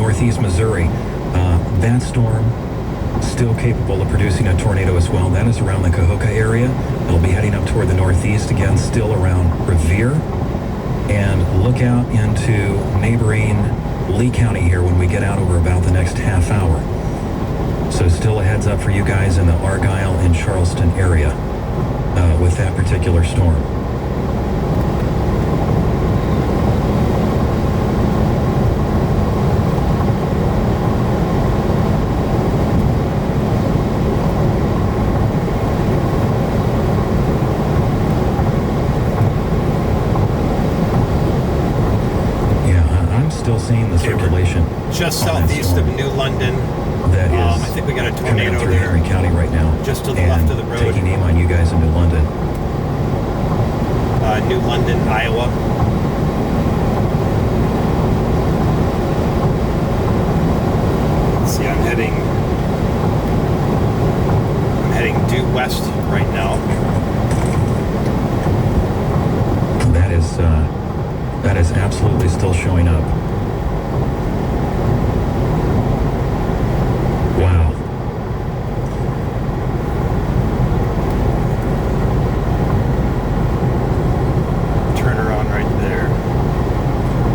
northeast Missouri. That storm still capable of producing a tornado as well. That is around the Cahokia area. It'll be heading up toward the northeast again, still around Revere. And look out into neighboring Lee County here when we get out over about the next half hour. So still a heads up for you guys in the Argyle and Charleston area with that particular storm. Seeing the circulation just southeast of New London. That is, I think we got a tornado through there. Henry County right now, just to the left of the road. Taking aim on you guys in New London. New London, Iowa. Let's see, I'm heading due west right now. That is absolutely still showing up. Wow. Turn around right there.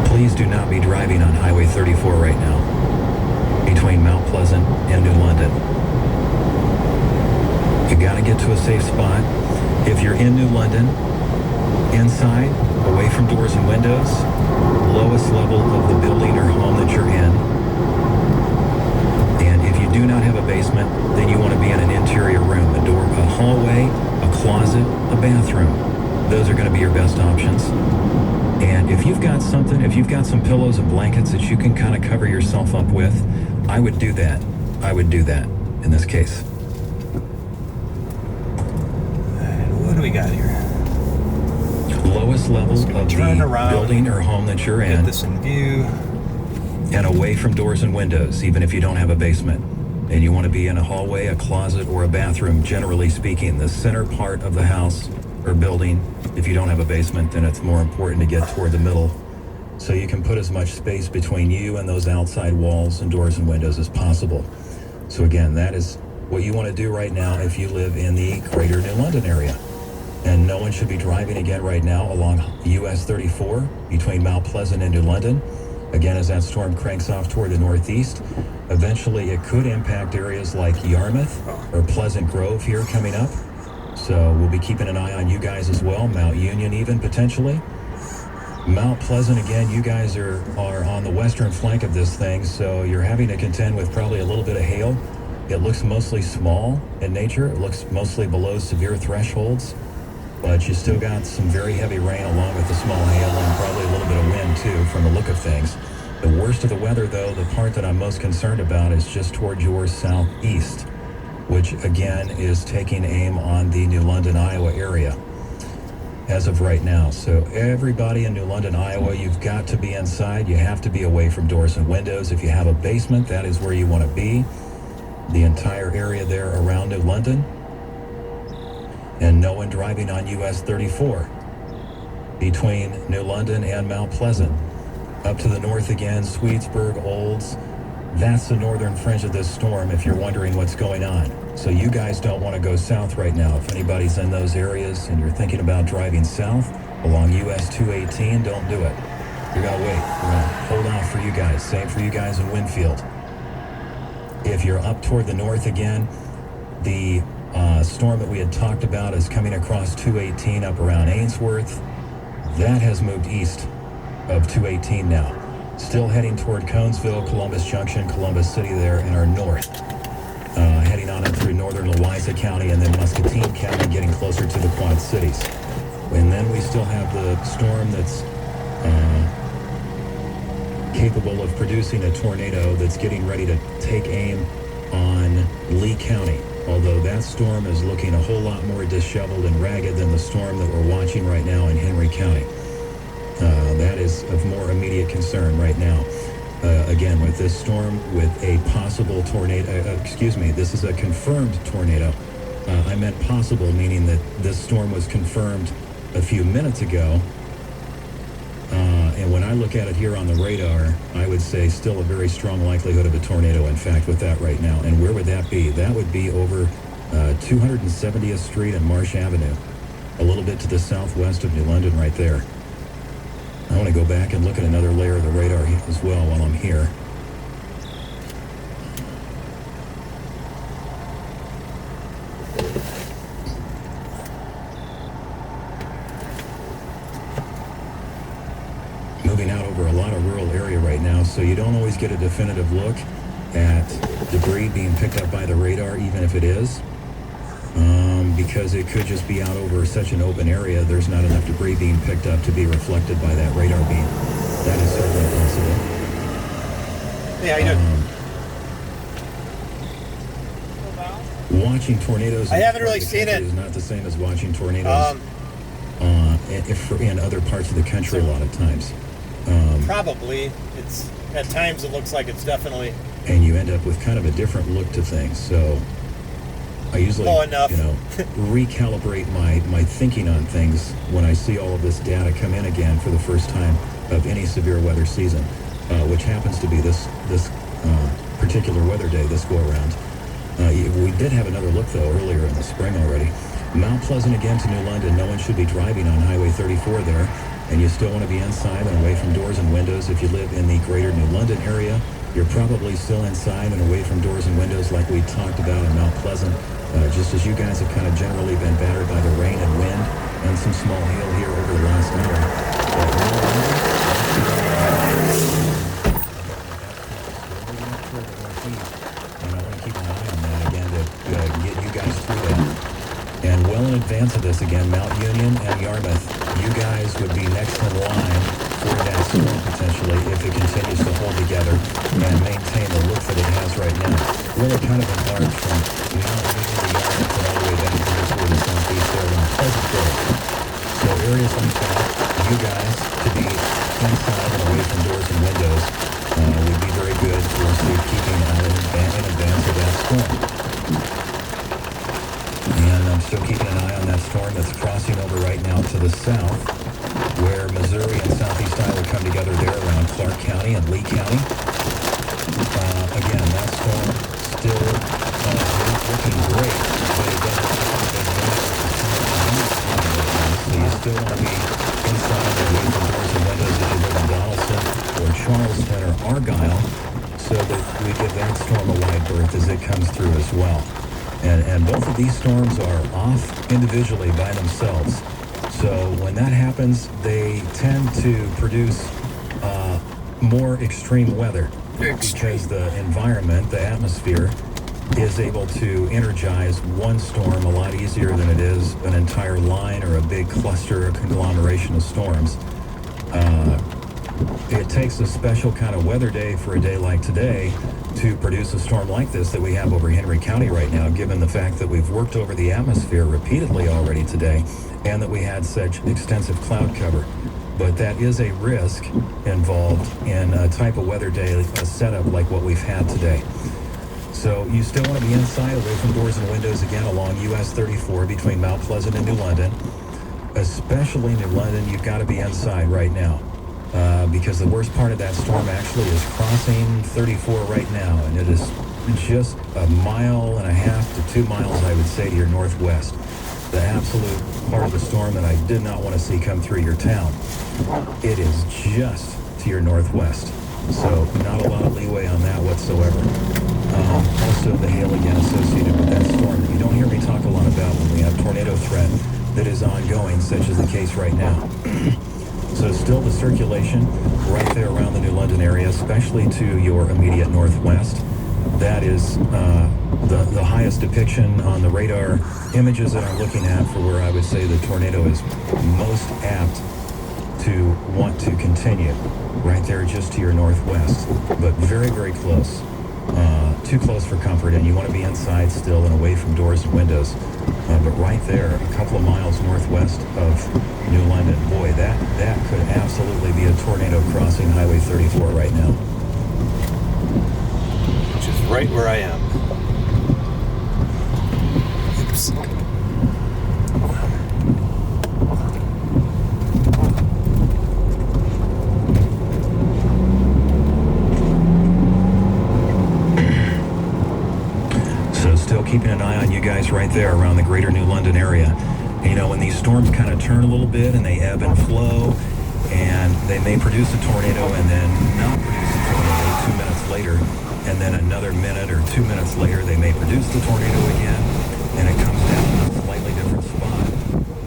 Please do not be driving on Highway 34 right now, between Mount Pleasant and New London. You got to get to a safe spot. If you're in New London, inside, away from doors and windows, lowest level of the building or home that you're in. And if you do not have a basement, then you want to be in an interior room, a hallway, a closet, a bathroom. Those are going to be your best options. And if you've got some pillows and blankets that you can kind of cover yourself up with, I would do that. I would do that in this case. And what do we got here? Lowest level of the building or home that you're in. Get this in view. And away from doors and windows, even if you don't have a basement. And you want to be in a hallway, a closet, or a bathroom, generally speaking. The center part of the house or building, if you don't have a basement, then it's more important to get toward the middle so you can put as much space between you and those outside walls and doors and windows as possible. So again, that is what you want to do right now if you live in the greater New London area. And no one should be driving again right now along US 34 between Mount Pleasant and New London. Again, as that storm cranks off toward the northeast, eventually it could impact areas like Yarmouth or Pleasant Grove here coming up. So we'll be keeping an eye on you guys as well, Mount Union even potentially. Mount Pleasant, again, you guys are on the western flank of this thing, so you're having to contend with probably a little bit of hail. It looks mostly small in nature. It looks mostly below severe thresholds. But you still got some very heavy rain along with the small hail and probably a little bit of wind too from the look of things. The worst of the weather though, the part that I'm most concerned about is just towards your southeast, which again is taking aim on the New London, Iowa area as of right now. So everybody in New London, Iowa, you've got to be inside. You have to be away from doors and windows. If you have a basement, that is where you want to be. The entire area there around New London. And no one driving on US 34 between New London and Mount Pleasant. Up to the north again, Swedesburg, Olds. That's the northern fringe of this storm if you're wondering what's going on. So you guys don't want to go south right now. If anybody's in those areas and you're thinking about driving south along US 218, don't do it. You're going to wait. We're going to hold off for you guys. Same for you guys in Winfield. If you're up toward the north again, the storm that we had talked about is coming across 218 up around Ainsworth. That has moved east of 218 now. Still heading toward Conesville, Columbus Junction, Columbus City there in our north. Heading on up through northern Louisa County and then Muscatine County, getting closer to the Quad Cities. And then we still have the storm that's capable of producing a tornado that's getting ready to take aim on Lee County. Although that storm is looking a whole lot more disheveled and ragged than the storm that we're watching right now in Henry County. That is of more immediate concern right now. Again, with this storm, with a possible tornado, this is a confirmed tornado. I meant possible, meaning that this storm was confirmed a few minutes ago. And when I look at it here on the radar, I would say still a very strong likelihood of a tornado, in fact, with that right now. And where would that be? That would be over 270th Street and Marsh Avenue, a little bit to the southwest of New London right there. I want to go back and look at another layer of the radar as well while I'm here. Moving out over a lot of rural area right now, so you don't always get a definitive look at debris being picked up by the radar, even if it is, because it could just be out over such an open area. There's not enough debris being picked up to be reflected by that radar beam. That is certainly possible. Yeah, you know. Watching tornadoes I haven't really seen it. Is not the same as watching tornadoes in other parts of the country a lot of times. Probably. It's at times it looks like it's definitely. And you end up with kind of a different look to things. So I usually, recalibrate my thinking on things when I see all of this data come in again for the first time of any severe weather season, which happens to be this particular weather day, this go around. We did have another look though earlier in the spring already. Mount Pleasant again to New London. No one should be driving on Highway 34 there, and you still want to be inside and away from doors and windows. If you live in the greater New London area, you're probably still inside and away from doors and windows like we talked about in Mount Pleasant. Just as you guys have kind of generally been battered by the rain and wind and some small hail here over the last hour. And I want to keep an eye on that again to get you guys through that. And well in advance of this again, Mount Union and Yarmouth, you guys would be next in line for that storm potentially if it continues to hold together and maintain the look that it has right now. Really kind of an arc from Mount Union to Yarmouth and all the way down here toward the southeast there on Pleasantville. So areas like that, you guys to be inside and away from doors and windows would be very good for keeping out in advance of that storm. And I'm still keeping an eye on that storm that's crossing over right now to the south, where Missouri and southeast Iowa come together there around Clark County and Lee County. Again, that storm still looking great, but it doesn't so you still want to be inside or away from doors and windows if you live in Donaldson or Charleston or Argyle, so that we give that storm a wide berth as it comes through as well. And both of these storms are off individually by themselves. So when that happens, they tend to produce more extreme weather because the environment, the atmosphere, is able to energize one storm a lot easier than it is an entire line or a big cluster or conglomeration of storms. It takes a special kind of weather day for a day like today to produce a storm like this that we have over Henry County right now, given the fact that we've worked over the atmosphere repeatedly already today and that we had such extensive cloud cover. But that is a risk involved in a type of weather day, a setup like what we've had today. So you still want to be inside, away from doors and windows again along US 34 between Mount Pleasant and New London. Especially New London, you've got to be inside right now. Because the worst part of that storm actually is crossing 34 right now, and it is just 1.5 miles to 2 miles, I would say, to your northwest. The absolute part of the storm that I did not want to see come through your town. It is just to your northwest, so not a lot of leeway on that whatsoever. Also, the hail again associated with that storm that you don't hear me talk a lot about when we have tornado threat that is ongoing, such as the case right now. So still the circulation right there around the New London area, especially to your immediate northwest. That is the highest depiction on the radar images that I'm looking at for where I would say the tornado is most apt to want to continue. Right there just to your northwest, but very, very close. Too close for comfort, and you want to be inside still and away from doors and windows. But right there, a couple of miles northwest of New London, boy, that could absolutely be a tornado crossing Highway 34 right now. Which is right where I am. Oops. greater New London area. You know, when these storms kind of turn a little bit and they ebb and flow, and they may produce a tornado and then not produce a tornado 2 minutes later, and then another minute or 2 minutes later they may produce the tornado again, and it comes down in a slightly different spot.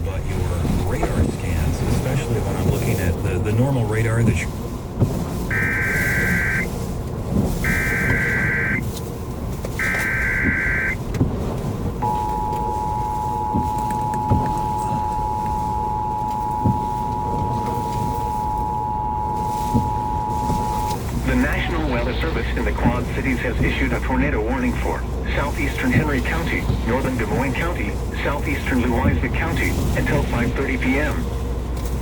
But your radar scans, especially when I'm looking at the normal radar that you... In the Quad Cities has issued a tornado warning for southeastern Henry County, northern Des Moines County, southeastern Louisa County until 5:30 p.m.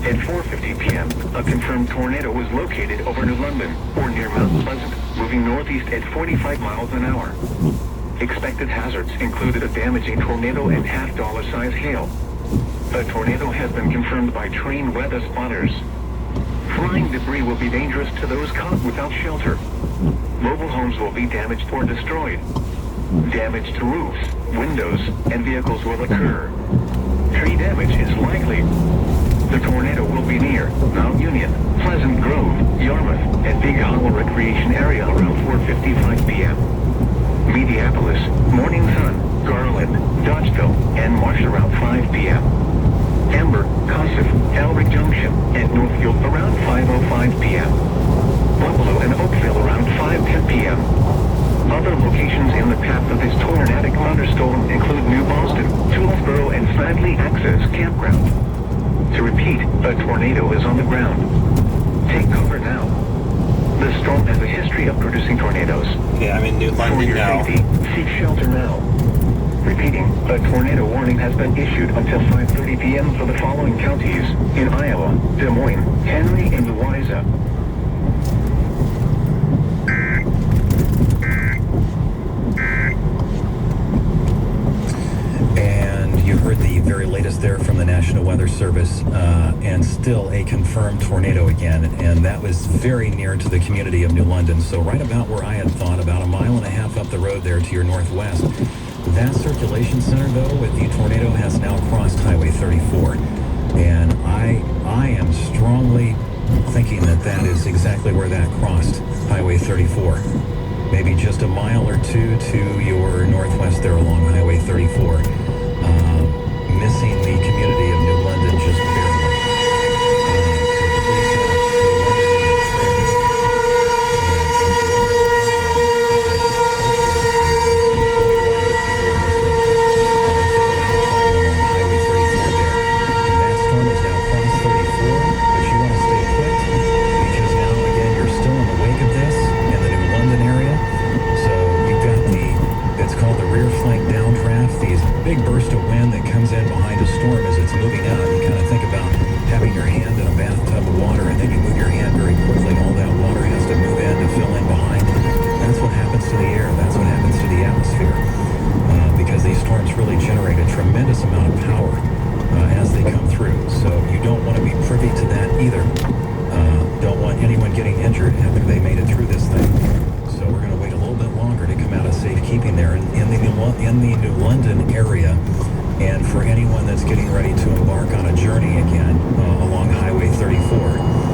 At 4:50 p.m., a confirmed tornado was located over New London or near Mount Pleasant, moving northeast at 45 miles an hour. Expected hazards included a damaging tornado and half-dollar-size hail. A tornado has been confirmed by trained weather spotters. Flying debris will be dangerous to those caught without shelter. Mobile homes will be damaged or destroyed. Damage to roofs, windows, and vehicles will occur. Tree damage is likely. The tornado will be near Mount Union, Pleasant Grove, Yarmouth, and Big Hollow Recreation Area around 4:55 p.m. Mediapolis, Morning Sun, Garland, Dodgeville, and Marsh around 5 p.m. Amber, Kossuth, Elric Junction, and Northfield around 5:05 p.m. Buffalo and Oakville around 5:10 p.m. Other locations in the path of this tornadic thunderstorm include New Boston, Toolsboro, and Snidely Access Campground. To repeat, a tornado is on the ground. Take cover now. The storm has a history of producing tornadoes. Okay, I'm in New For London your now. safety, seek shelter now. Repeating, a tornado warning has been issued until 5:30 p.m. for the following counties in Iowa, Des Moines, Henry, and Louisa. And you heard the very latest there from the National Weather Service, and still a confirmed tornado again, and that was very near to the community of New London. So right about where I had thought, about a mile and a half up the road there to your northwest. That circulation center, though, with the tornado has now crossed Highway 34. And I am strongly thinking that that is exactly where that crossed Highway 34. Maybe just a mile or two to your northwest there along Highway 34. Missing the community of New London just barely. Big burst of wind that comes in behind a storm as it's moving out. You kind of think about having your hand in a bathtub of water, and then you move your hand very quickly, and all that water has to move in to fill in behind. That's what happens to the air. That's what happens to the atmosphere, because these storms really generate a tremendous amount of power as they come through. So you don't want to be privy to that either. Don't want anyone getting injured after they made it through this thing. So we're going to wait a little bit longer to come out of safekeeping there in the New London area. And for anyone that's getting ready to embark on a journey again along Highway 34.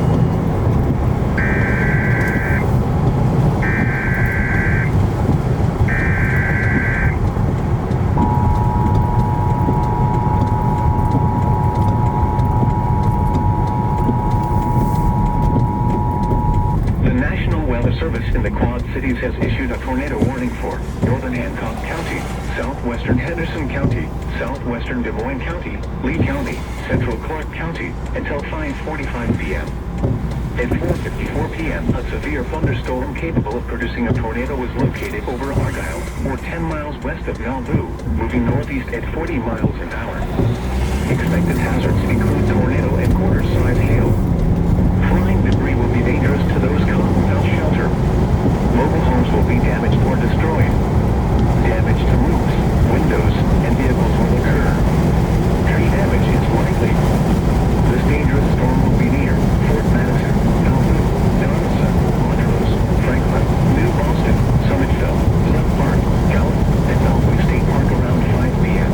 Service in the Quad Cities has issued a tornado warning for northern Hancock County, southwestern Henderson County, southwestern Des Moines County, Lee County, central Clark County until 5:45 p.m. At 4:54 p.m., a severe thunderstorm capable of producing a tornado was located over Argyle, or 10 miles west of Nauvoo, moving northeast at 40 miles an hour. Expected hazards include tornado and quarter-size hail. Flying debris will be dangerous to those caught without shelter. Mobile homes will be damaged or destroyed. Damage to roofs, windows, and vehicles will occur. Tree damage is likely. This dangerous storm will be near Fort Madison, Nauvoo, Donaldson, Montrose, Franklin, New Boston, Summitville, Glen Park, Gallup, and Beltway State Park around 5 p.m.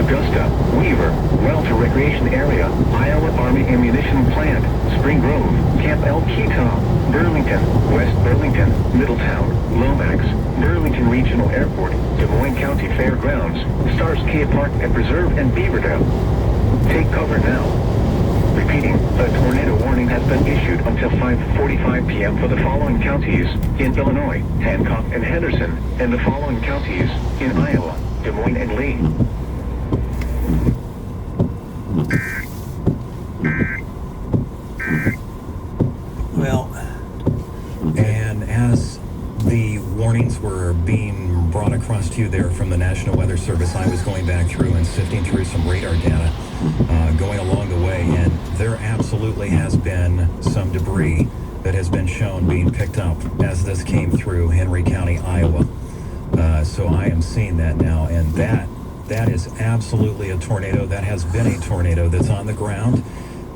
Augusta, Weaver, Welter Recreation Area, Iowa Army Ammunition Plant, Spring Grove, Camp El Quito, Burlington, West Burlington, Middletown, Lomax, Burlington Regional Airport, Des Moines County Fairgrounds, Stars Cave Park and Preserve, and Beaverdale. Take cover now. Repeating, a tornado warning has been issued until 5:45 p.m. for the following counties in Illinois, Hancock and Henderson, and the following counties in Iowa, Des Moines and Lee. Well, And as the warnings were being brought across to you there from the National Weather Service, I was going back through and sifting through some radar data going along the way, and there absolutely has been some debris that has been shown being picked up as this came through Henry County, Iowa. So I am seeing that now, and that is absolutely a tornado. That has been a tornado that's on the ground,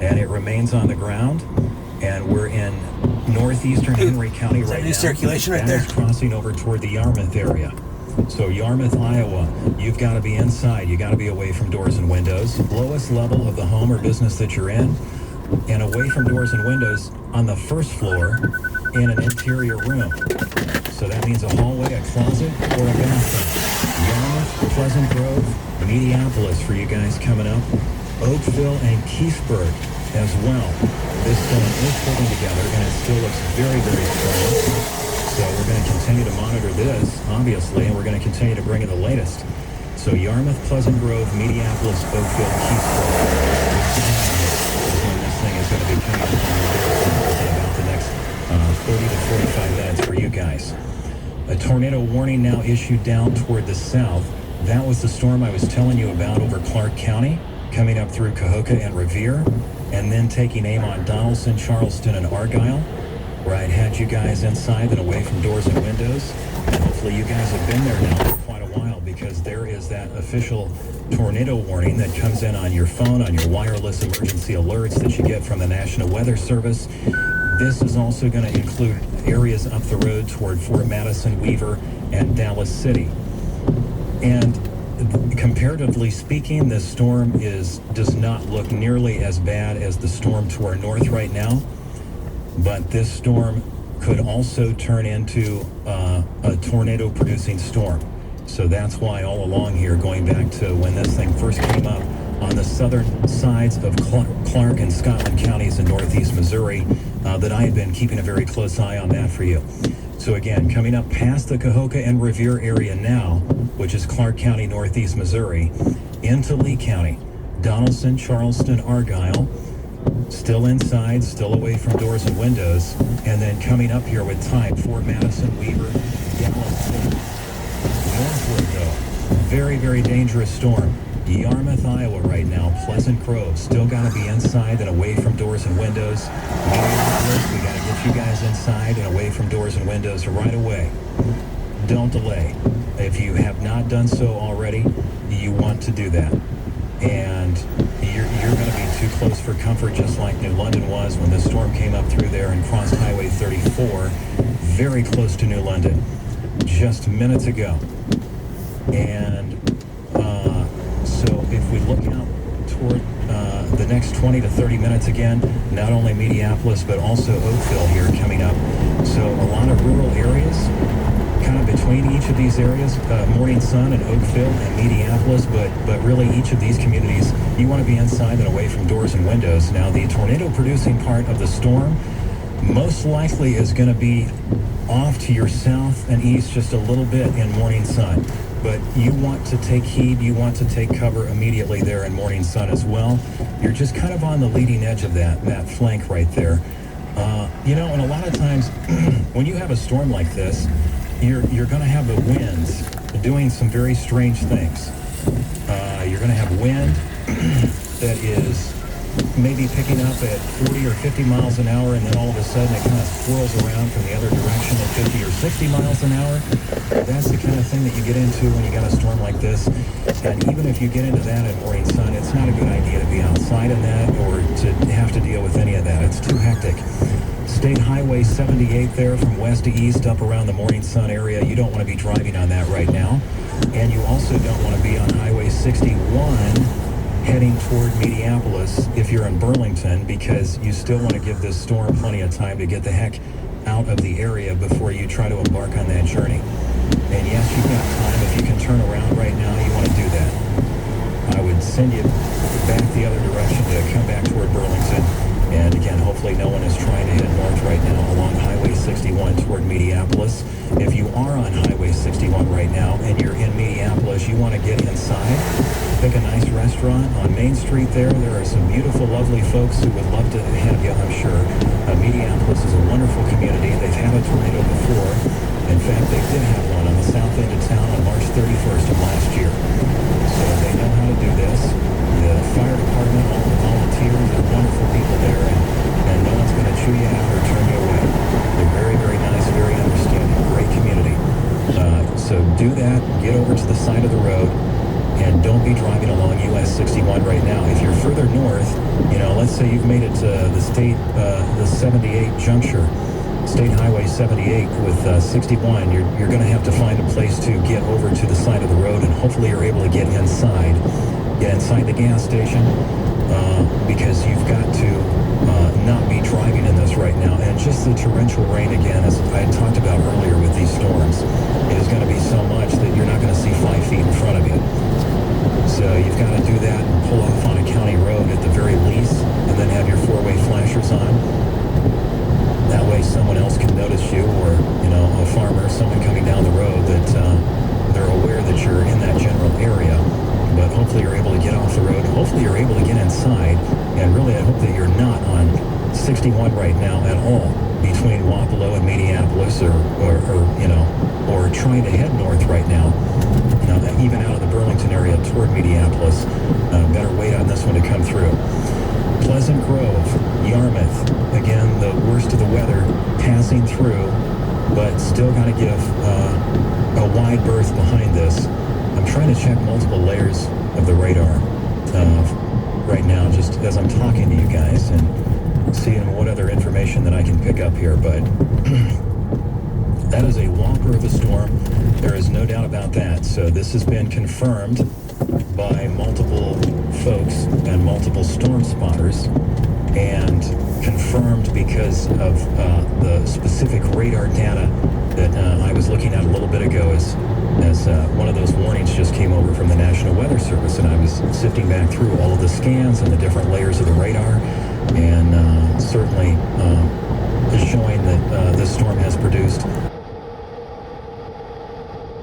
and it remains on the ground, and we're in northeastern Henry County right now. new circulation right there? That is crossing over toward the Yarmouth area. So Yarmouth, Iowa, you've got to be inside. You got to be away from doors and windows. Lowest level of the home or business that you're in, and away from doors and windows on the first floor in an interior room. So that means a hallway, a closet, or a bathroom. Yarmouth, Pleasant Grove, Mediapolis for you guys coming up. Oakville and Keithburg as well. This storm is holding together, and it still looks very, very strong. So we're going to continue to monitor this, obviously, and we're going to continue to bring you the latest. So Yarmouth, Pleasant Grove, Mediapolis, Oakville, Keithburg. When this thing is going to be coming up on your doors in about the next 30 to 45 minutes for you guys. A tornado warning now issued down toward the south. That was the storm I was telling you about over Clark County, coming up through Cahokia and Revere, and then taking aim on Donaldson, Charleston, and Argyle, where I'd had you guys inside and away from doors and windows. And hopefully you guys have been there now for quite a while, because there is that official tornado warning that comes in on your phone, on your wireless emergency alerts that you get from the National Weather Service. This is also going to include areas up the road toward Fort Madison, Weaver, and Dallas City. And comparatively speaking, this storm does not look nearly as bad as the storm to our north right now. But this storm could also turn into a tornado-producing storm. So that's why all along here, going back to when this thing first came up on the southern sides of Clark and Scotland counties in northeast Missouri, that I had been keeping a very close eye on that for you. So again, coming up past the Cahokia and Revere area now, which is Clark County, northeast Missouri, into Lee County, Donaldson, Charleston, Argyle, still inside, still away from doors and windows, and then coming up here with time, Fort Madison, Weaver, Dallas City. Northward though, very, very dangerous storm. Yarmouth, Iowa right now, Pleasant Grove, still got to be inside and away from doors and windows. Mediapolis, we got to get you guys inside and away from doors and windows right away. Don't delay. If you have not done so already, you want to do that. And you're going to be too close for comfort, just like New London was when the storm came up through there and crossed Highway 34, very close to New London, just minutes ago. And so if we look out toward the next 20 to 30 minutes again, not only Mediapolis, but also Oakville here coming up. So a lot of rural areas, kind of between each of these areas, Morning Sun and Oakville and Mediapolis, but really each of these communities, you want to be inside and away from doors and windows. Now, the tornado-producing part of the storm most likely is going to be off to your south and east just a little bit in Morning Sun. But you want to take heed, you want to take cover immediately there in Morning Sun as well. You're just kind of on the leading edge of that flank right there. And a lot of times when you have a storm like this, you're going to have the winds doing some very strange things. You're going to have wind that is maybe picking up at 40 or 50 miles an hour, and then all of a sudden it kind of swirls around from the other direction at 50 or 60 miles an hour. That's the kind of thing that you get into when you got a storm like this. And even if you get into that in Morning Sun, it's not a good idea to be outside in that or to have to deal with any of that. It's too hectic. State Highway 78 there from west to east up around the Morning Sun area. You don't want to be driving on that right now. And you also don't want to be on Highway 61 heading toward Minneapolis if you're in Burlington, because you still want to give this storm plenty of time to get the heck out of the area before you try to embark on that journey. And yes, you've got time. If you can turn around right now, you want to do that. I would send you back the other direction to come back toward Burlington. And again, hopefully no one is trying to head north right now along Highway 61 toward Minneapolis. If you are on Highway 61 right now and you're in Minneapolis, you want to get inside, pick a nice restaurant on Main Street there. There are some beautiful, lovely folks who would love to have you, I'm sure. Minneapolis is a wonderful community. They've had a tornado before. In fact, they did have one on the south end of town on March 31st of last year. So they know how to do this. The fire department, all the volunteers, are wonderful people there, and no one's going to chew you out or turn you away. They're very, very nice, very understanding, great community. So do that, get over to the side of the road, and don't be driving along US 61 right now. If you're further north, let's say you've made it to the 78 juncture, State Highway 78 with 61, you're going to have to find a place to get over to the side of the road, and hopefully you're able to get inside the gas station, because you've got to not be driving in this right now. And just the torrential rain, again, as I had talked about earlier with these storms, is going to be so much that you're not going to see 5 feet in front of you. So you've got to do that and pull off on a county road at the very least, and then have your 4-way flashers on. That way someone else can notice you, or, a farmer, someone coming down the road, that they're aware that you're in that general area. But hopefully you're able to get off the road. Hopefully you're able to get inside. And really, I hope that you're not on 61 right now at all, between Wapello and Minneapolis, or trying to head north right now. Even out of the Burlington area toward Minneapolis. Better wait on this one to come through. Pleasant Grove, Yarmouth, again, the worst of the weather passing through, but still got to give a wide berth behind this. I'm trying to check multiple layers of the radar right now, just as I'm talking to you guys, and seeing what other information that I can pick up here. But that is a whopper of a storm. There is no doubt about that. So this has been confirmed by multiple folks and multiple storm spotters, and confirmed because of the specific radar data that I was looking at a little bit ago, as one of those warnings just came over from the National Weather Service, and I was sifting back through all of the scans and the different layers of the radar, and certainly is showing that this storm has produced